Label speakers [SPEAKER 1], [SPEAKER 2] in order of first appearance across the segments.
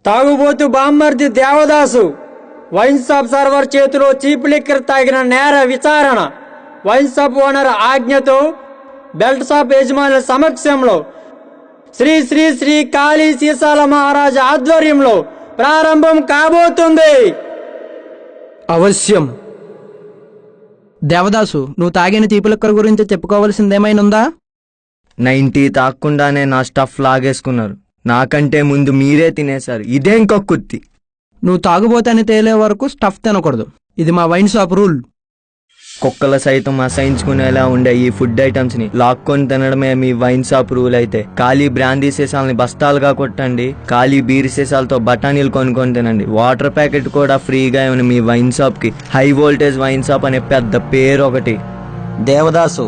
[SPEAKER 1] తాగుబోతు బామ్మర్ది Devadasu wine shop server చేతిలో చీప్ లిక్కర్ తాగిన నేర విచారణ. వైన్ షాప్ ఓనర్ ఆజ్ఞతో బెల్ట్ షాప్ యజమానుల సమక్షంలో శ్రీ శ్రీ శ్రీ కాళీ సీసాల మహారాజు ఆధ్వర్యంలో ప్రారంభం కాబోతుంది.
[SPEAKER 2] అవశ్యం. దేవదాసు, నువ్వు తాగిన చీప్ లిక్కర్ గురించి చెప్పుకోవాల్సిందేమైనా?
[SPEAKER 3] 90 తాక్కుండానే నా స్టఫ్ లాగేసుకున్నారు. నాకంటే ముందు మీరే తినేశారు. ఇదేం కక్కుర్తి.
[SPEAKER 2] నువ్వు తాగుబోతని తేలే వరకు స్టఫ్ తినకూడదు. ఇది మా వైన్ షాప్ రూల్.
[SPEAKER 3] కుక్కల సైతం అసహించుకునేలా ఉండే ఈ ఫుడ్ ఐటమ్స్ ని లాక్కొని తినడమే మీ వైన్ షాప్ రూల్ అయితే, ఖాళీ బ్రాందీ సీసాలని బస్తాలుగా కొట్టండి, ఖాళీ బీర్ సీసాలతో బఠానీలు కొనుక్కొని తినండి. వాటర్ ప్యాకెట్ కూడా ఫ్రీగా ఇవ్వని మీ వైన్ షాప్ కి హై వోల్టేజ్ వైన్ షాప్ అనే పెద్ద పేరు ఒకటి.
[SPEAKER 4] దేవదాసు,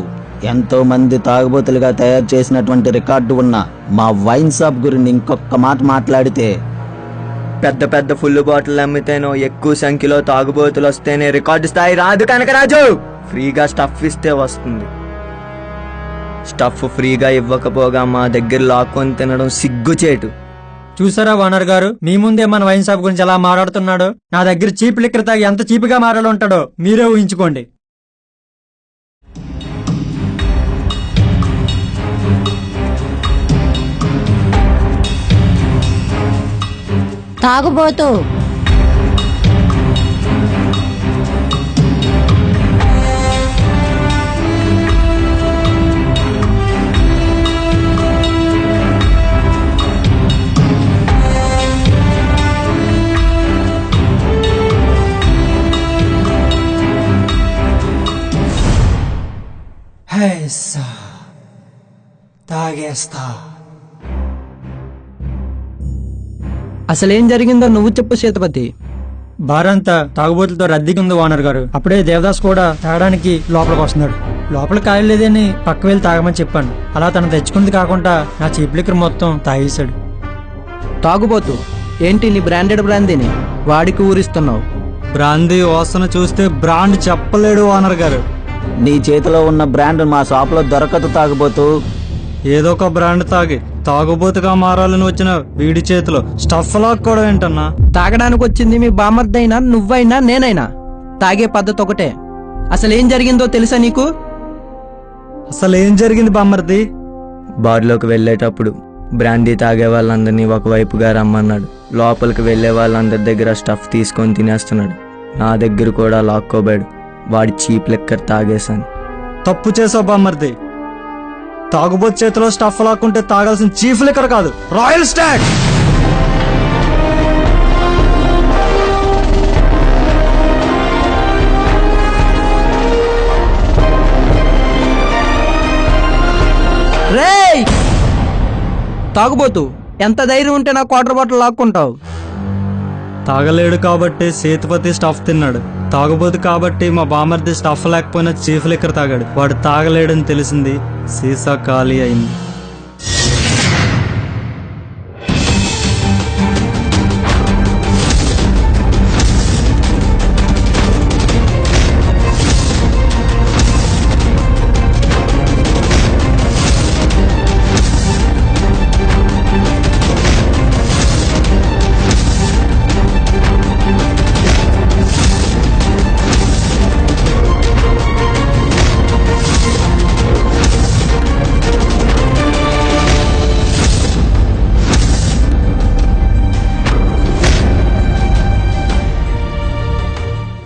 [SPEAKER 4] ఎంతో మంది తాగుబోతులుగా తయారు చేసినటువంటి రికార్డు ఉన్న మా వైన్ షాప్ గురించి ఇంకొక మాట మాట్లాడితే
[SPEAKER 3] పెద్ద పెద్ద ఫుల్ బాటిల్ అమ్మితేనో, ఎక్కువ సంఖ్యలో తాగుబోతులు వస్తేనే రికార్డు స్థాయి రాదు. కనకరాజు, ఫ్రీగా స్టఫ్ ఇస్తే వస్తుంది. స్టఫ్ ఫ్రీగా ఇవ్వకపోగా మా దగ్గర లాక్కొని తినడం సిగ్గుచేటు.
[SPEAKER 1] చూసారా ఓనర్ గారు, మీ ముందే మన వైన్ షాప్ గురించి ఎలా మాట్లాడుతున్నాడు. నా దగ్గర చీప్ లిక్కర్ తాగి ఎంత చీప్గా మాట్లాడి ఉంటాడో మీరే ఊహించుకోండి.
[SPEAKER 5] తాగుబోతు
[SPEAKER 1] తాగేస్తా.
[SPEAKER 2] అసలేం జరిగిందో నువ్వు చెప్పు సీతపతి.
[SPEAKER 1] బారంతా తాగుబోతులతో రద్దీకి ఉంది ఓనర్ గారు. అప్పుడే దేవదాస్ కూడా తాగడానికి లోపలికి వస్తున్నాడు. లోపల ఖాళీ లేదని పక్క వెళ్ళి తాగమని చెప్పాను. అలా తను తెచ్చుకుంది కాకుండా నా చీప్ లిక్కర్ మొత్తం తాగేశాడు.
[SPEAKER 2] తాగుబోతు, ఏంటి నీ బ్రాండెడ్ బ్రాందీని వాడికి ఊరిస్తున్నావు?
[SPEAKER 1] బ్రాందీ వాసన చూస్తే బ్రాండ్ చెప్పలేడు ఓనర్ గారు.
[SPEAKER 4] నీ చేతిలో ఉన్న బ్రాండ్ మా షాప్లో దొరకదు తాగుబోతు.
[SPEAKER 1] ఏదో ఒక బ్రాండ్ తాగి తాగుబోతుగా మారాలని వచ్చిన వీడి చేతిలో స్టఫ్ లాక్కోవడం ఏంటన్నా?
[SPEAKER 2] తాగడానికి వచ్చింది మీ బామర్దైనా నువ్వైనా నేనైనా తాగే పద్ధతి ఒకటే. అసలేం జరిగిందో తెలుసా నీకు?
[SPEAKER 1] అసలు ఏం జరిగింది బామ్మర్ది?
[SPEAKER 3] బార్లోకి వెళ్ళేటప్పుడు బ్రాందీ తాగే వాళ్ళందరినీ ఒకవైపుగా రమ్మన్నాడు. లోపలికి వెళ్లే వాళ్ళందరి దగ్గర స్టఫ్ తీసుకొని తినేస్తున్నాడు. నా దగ్గర కూడా లాక్కోబాడు. వాడి చీప్ లిక్కర్ తాగేశాను.
[SPEAKER 1] తప్పు చేసావు బామ్మర్ది. తాగుబోతు చేతిలో స్టఫ్ లాక్కుంటే తాగాల్సిన చీఫ్ లిక్కర్ కాదు, రాయల్ స్టాగ్.
[SPEAKER 2] రేయ్ తాగుబోతు, ఎంత ధైర్యం ఉంటే నా క్వార్టర్ బాటిల్ లాక్కుంటావు?
[SPEAKER 1] తాగలేడు కాబట్టి సేతుపతి స్టఫ్ తిన్నాడు. తాగుబోతు కాబట్టి మా బామర్ది స్టఫ్ లేకపోయినా చీఫ్ లిక్కర్ తాగాడు. వాడు తాగలేడని తెలిసింది, సీసా ఖాళీ అయింది.